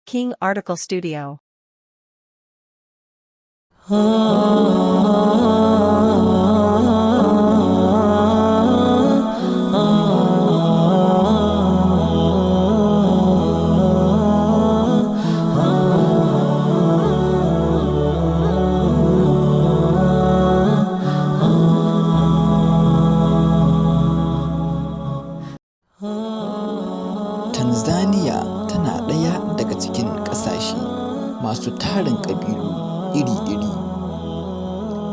King Article Studio. Tanzania tana ɗaya daga cikin ƙasashe masu tarin ƙabilu iri-iri.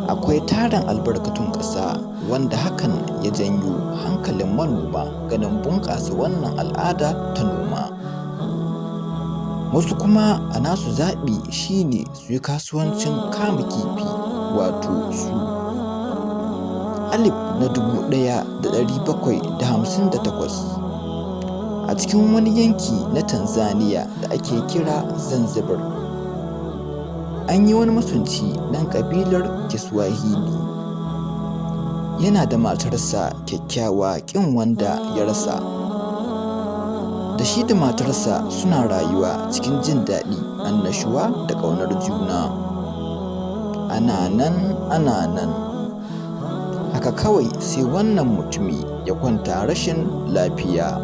Akwai tarin albarkatun ƙasa wanda hakan ya janyo hankalin manoma ganin bunƙasa wannan al'ada ta noma. Wasu kuma a nasu zaɓi shine su yi kasuwancin kama kifi wato su. Alif na 1758 a cikin wani yanki na Tanzania da ake kira Zanzibar. An yi wani masunci ɗan ƙabilar Kiswahili. Yana da matarsa kyakkyawa ƙin wanda ya rasa. Da shi da matarsa suna rayuwa cikin jin daɗi, annashuwa da ƙaunar juna. Ana nan. Haka kawai sai wannan mutumi ya kwanta rashin lafiya.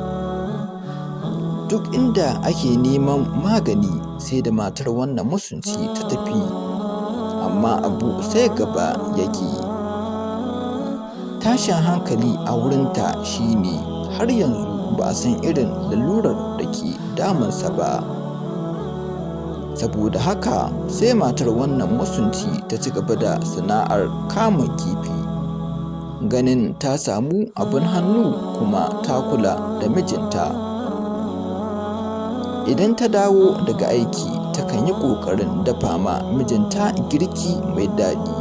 Duk inda ake neman magani sai da matar wannan masunci ta tafi, amma abu sai gaba yake. Tashin hankali a wurinta shine har yanzu ba a san irin lalurar da ke damunsa ba. Saboda haka sai matar wannan masunci ta ci gaba da sana'ar kamun kifi. Ganin ta samu abin hannu kuma ta kula da mijinta. Idan ta dawo daga aiki takan yi ƙoƙarin dafa ma mijinta girki mai daɗi,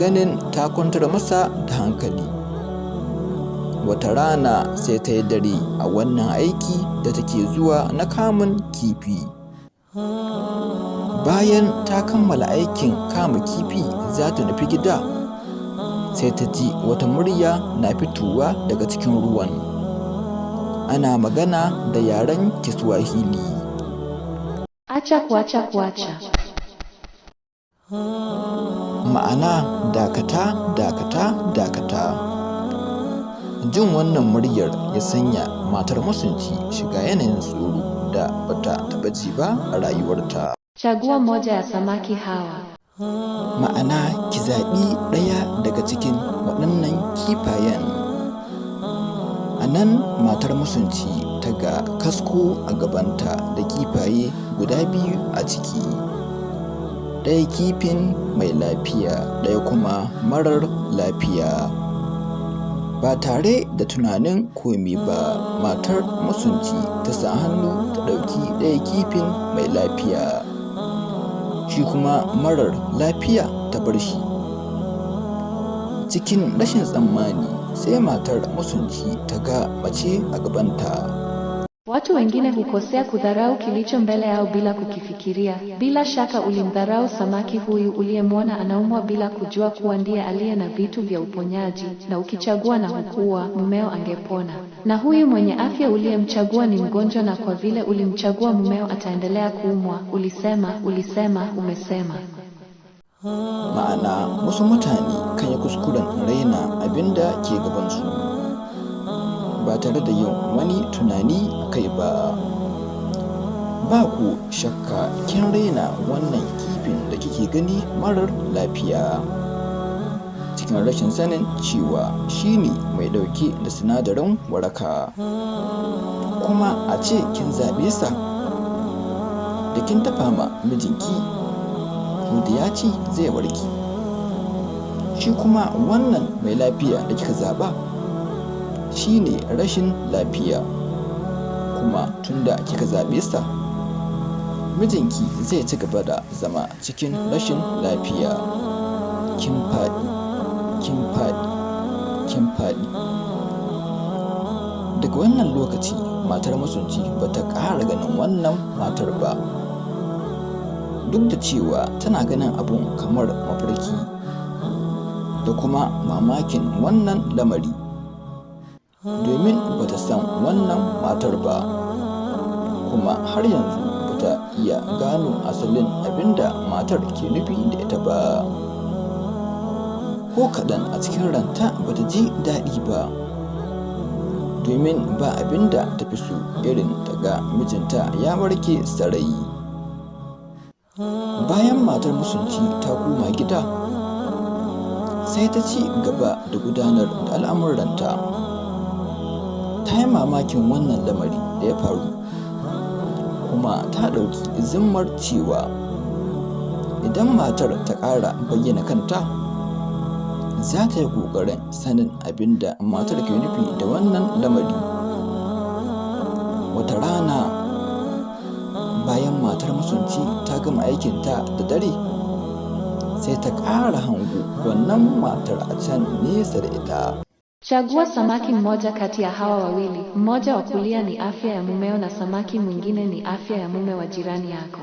ganin ta kwantar masa da hankali. Wata rana sai ta yi dare a wannan aiki da take zuwa na kamun kifi. Bayan ta kammala aikin kama kifi za ta nufi gida, sai ta ji wata murya na fitowa daga cikin ruwan. Ana magana da yaren Kiswahili. Acha kuacha. Ma'ana dakata. Jin wannan muryar ya sanya matar masunci shiga yanayin tsoro da bata taɓa ji ba a rayuwarta. Chagua moja ya samaki hawa. Ma'ana ki zaɓi ɗaya daga cikin waɗannan kifayen. A nan matar masunci ta ga kasko a gabanta da kifaye guda biyu a ciki. Ɗaya kifin mai lafiya, ɗaya kuma marar lafiya. Ba tare da tunanin komi ba, matar masunci ta sa hannu ta ɗauki ɗaya kifin mai lafiya. Shi kuma marar lafiya ta bar shi. Cikin rashin tsammani sai matar masunci ta ga mace a gabanta. Watu wengine hukosea kudharau kilicho mbele yao bila kukifikiria. Bila shaka ulimdharau samaki huyu uliyemwona anaumwa bila kujua kuwa ndiye aliye na vitu vya uponyaji, na ukichagua na hukua, mumeo angepona. Na huyu mwenye afya uliyemchagua ni mgonjwa, na kwa vile ulimchagua mumeo ataendelea kuumwa. Ulisema, umesema. Ma'ana wasu mutane kan yi kuskuren raina abinda ke gabansu ba tare da yin wani tunani a kai ba. Ba ku shakka kin raina wannan kifin da kike gani marar lafiya, cikin rashin sanin cewa shine mai ɗauke da sinadarin waraka. Kuma a ce kin zaɓe sa da kin dafa ma mijinki, to da ya ci zai warke. Shi kuma wannan mai lafiya da kika zaɓa shine rashin lafiya, kuma tunda kika zaɓe sa, mijinki zai ci gaba da zama cikin rashin lafiya. Kin faɗi. Daga wannan lokaci matar masunci ba ta ƙara ganin wannan matar ba, duk da cewa tana ganin abun kamar mafarki da kuma mamakin wannan lamari, domin ba ta san wannan matar ba, kuma har yanzu ba ta iya gano asalin abinda matar ke nufi da ita ba. Ko kaɗan a cikin ranta ba ta ji daɗi ba, domin ba abinda ta fi so irin ta ga mijinta ya warke sarai. Bayan matar masunci ta koma gida, sai ta ci gaba da gudanar da al'amuranta. Ta yi mamakin wannan lamari da ya faru, kuma ta ɗauki zimmar cewa idan matar ta ƙara bayyana kanta, za ta yi ƙoƙarin sanin abin da matar ke nufi da wannan lamari. Wata rana, bayan matar masunci ta gama aikinta da dare, sai ta ƙara hango wannan matar a can nesa da ita. Chagua samaki mmoja kati ya hawa wawili. Mmoja wa kulia ni afya ya mumeo na samaki mwingine ni afya ya mume wa jirani yako.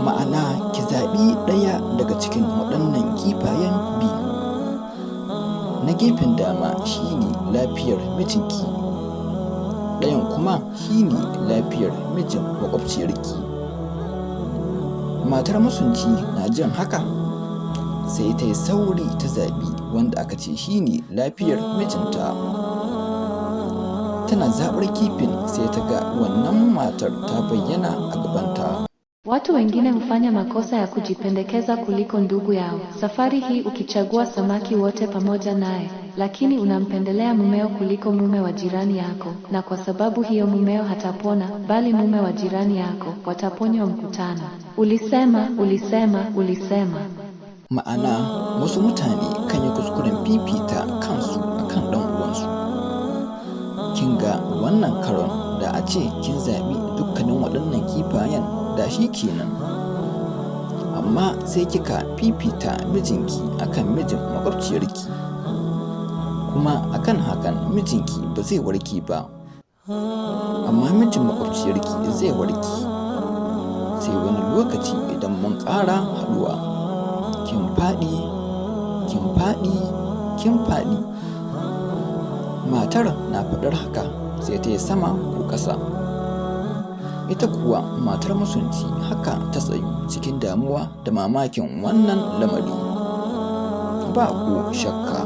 Ma'ana, ki zaɓi ɗaya daga cikin waɗannan kifayen biyu. Na gefen dama shine lafiyar mijinki, ɗayan kuma shine lafiyar mijin maƙwabciyarki. Matar masunci na jin haka, sai ta yi sauri ta zaɓi wanda aka ce shine lafiyar mijinta. Tana zaɓar kifin sai ta ga wannan matar ta bayyana a gabanta. Watu wengine hufanya makosa ya kujipendekeza kuliko ndugu yao. Safari hii ukichagua samaki wote pamoja naye, lakini unampendelea mumeo kuliko mume wa jirani yako, na kwa sababu hiyo mumeo hatapona, bali mume wa jirani yako wataponywa mkutano. Ulisema. Ma'ana, wasu mutane kan yi kuskuren fifita kansu akan ɗan uwansu. Kin ga wannan karon da a ce kin zaɓi dukkanin waɗannan kifayen da shi kenan, amma sai kika fifita mijinki akan mijin maƙwabciyarki, kuma akan hakan mijinki ba zai warke ba, amma mijin maƙwabciyarki zai warke. Sai wani lokaci idan mun ƙara haɗuwa, kin faɗi. Matar na faɗar haka sai ta yi sama ko ƙasa. Ita kuwa matar masunci haka ta tsayu cikin damuwa da mamakin wannan lamari. Ba ko shakka,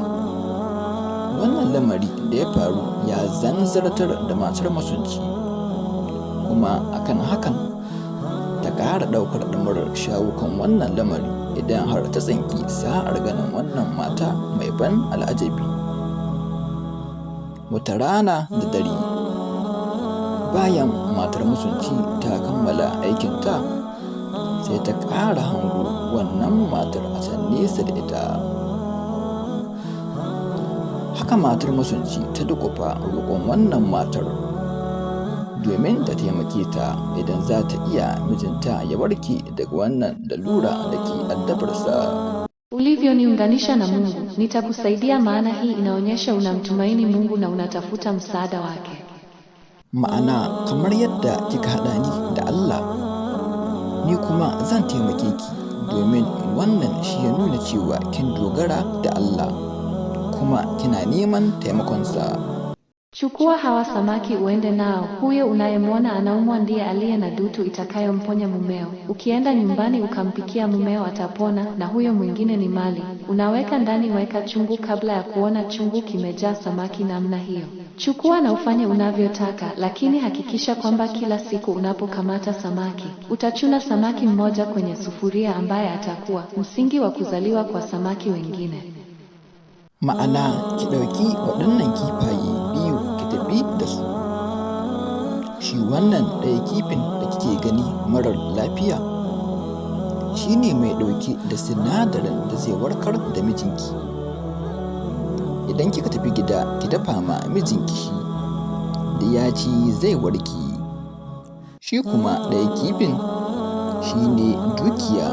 wannan lamari da ya faru ya zanzartar da matar masunci, kuma akan hakan ta ƙara ɗaukar ɗamarar shawo kan wannan lamari idan har ta tsinki sa'ar ganin wannan mata mai ban al'ajabi. Wata rana da dare, bayan matar masunci ta kammala aikinta, sai ta ƙara hango wannan matar a can nesa da ita. Haka matar masunci ta duƙufa roƙon wannan matar domin ta taimake ta idan za ta iya mijinta ya warke daga wannan lalura da ke addabarsa. Ulivyoniunganisha na Mungu, nitakusaidia, maana hii inaonyesha unamtumaini Mungu na unatafuta msaada wake. Ma'ana, kamar yadda kika haɗa ni da Allah, ni kuma zan taimake ki, domin wannan shi ya nuna cewa kin dogara da Allah, kuma kina neman taimakonsa. Chukua hawa samaki uende nao. Huyo unayemwona anaumwa ndiye aliye na dutu itakayomponya mumeo. Ukienda nyumbani ukampikia mumeo atapona, na huyo mwingine ni mali. Unaweka ndani, weka chungu kabla ya kuona chungu kimejaa samaki namna hiyo. Chukua na ufanye unavyotaka, lakini hakikisha kwamba kila siku unapokamata samaki, utachuna samaki mmoja kwenye sufuria ambaye atakuwa msingi wa kuzaliwa kwa samaki wengine. Ma'ana, ki ɗauki waɗannan kifaye biyu ki tafi da su. Shi wannan ɗaya kifin da kike gani marar lafiya, shi ne mai ɗauke da sinadarin da zai warkar da mijinki. Idan kika tafi gida ki dafa ma mijinki shi, da ya ci zai warke. Shi kuma ɗaya kifin shi ne dukiya.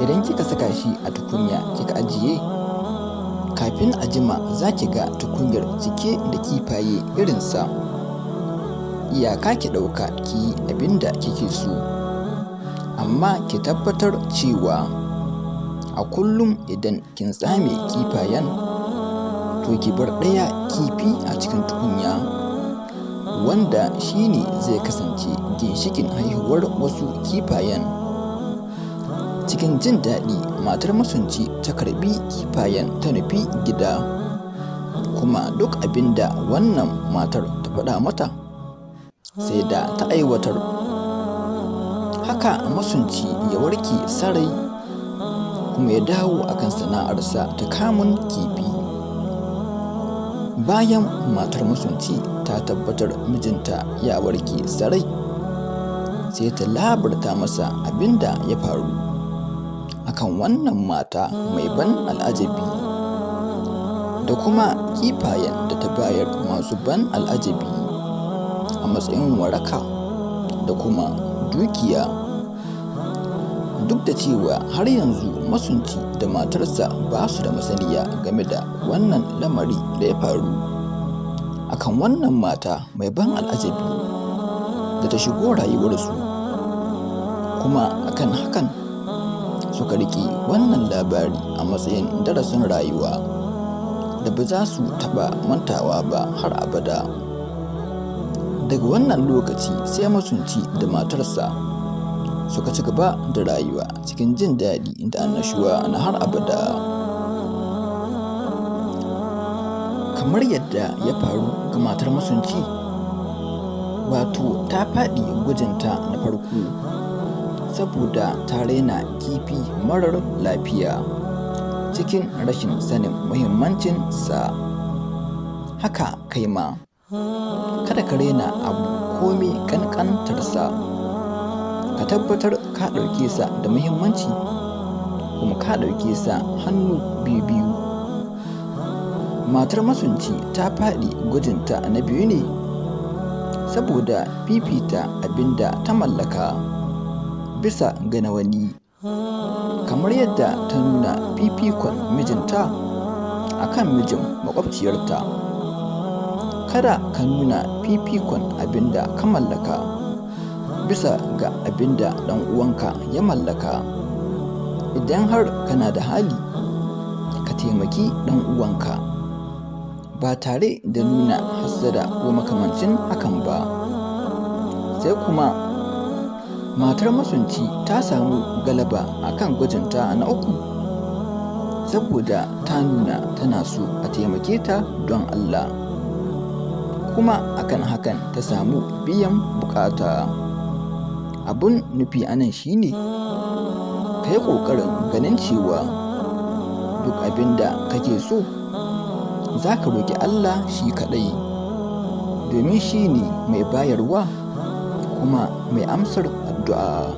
Idan kika saka shi a tukunya kika ajiye, kafin a jima za ki ga tukunyar cike da kifaye irinsa. Iyaka ki ɗauka ki yi abin da kike so, amma ki tabbatar cewa a kullum idan kin tsame kifayen, to ki bar ɗaya kifi a cikin tukunya, wanda shi ne zai kasance ginshiƙin haihuwar wasu kifayen. Cikin jin daɗi matar masunci ta karɓi kifayen ta nufi gida, kuma duk abin da wannan matar ta faɗa mata sai da ta aiwatar. Haka masunci ya warke sarai kuma ya dawo akan sana'arsa ta kamun kifi. Bayan matar masunci ta tabbatar mijinta ya warke sarai, sai ta labarta masa abin da ya faru akan wannan mata mai ban al'ajabi, da kuma kifayen da ta bayar masu ban al'ajabi a matsayin waraka da kuma dukiya. Duk da cewa har yanzu masunci da matarsa ba su da masaniya game da wannan lamari da ya faru akan wannan mata mai ban al'ajabi da ta shigo rayuwarsu, kuma akan hakan suka riƙe wannan labari a matsayin darasin rayuwa da ba za su taɓa mantawa ba har abada. Daga wannan lokaci sai masunci da matarsa suka ci gaba da rayuwa cikin jin daɗi da annashuwa na har abada. Kamar yadda ya faru ga matar masunci, wato ta faɗi gwajinta na farko saboda ta raina kifi marar lafiya cikin rashin sanin muhimmancin sa. Haka kai ma, kada ka raina abu komai ƙanƙantarsa, ka tabbatar ka ɗauke sa da muhimmanci kuma ka ɗauke sa hannu biyu. Matar masunci ta faɗi gwajinta na biyu ne saboda fifita abin da ta mallaka bisa ga na wani, kamar yadda ta nuna fifikon mijinta akan mijin maƙwabciyarta. Kada ka nuna fifikon abin da ka mallaka bisa ga abin da ɗan uwanka ya mallaka. Idan har kana da hali, ka taimaki ɗan uwanka ba tare da nuna hassada ko makamancin hakan ba. Sai kuma matar masunci ta samu galaba akan gwajinta na uku saboda ta nuna tana so a taimake ta don Allah, kuma akan hakan ta samu biyan bukata. Abun nufi anan shine ka yi ƙoƙarin ganin cewa duk abin da kake so za ka roƙi Allah shi kaɗai, domin shi ne mai bayarwa kuma mai amsar addu'a.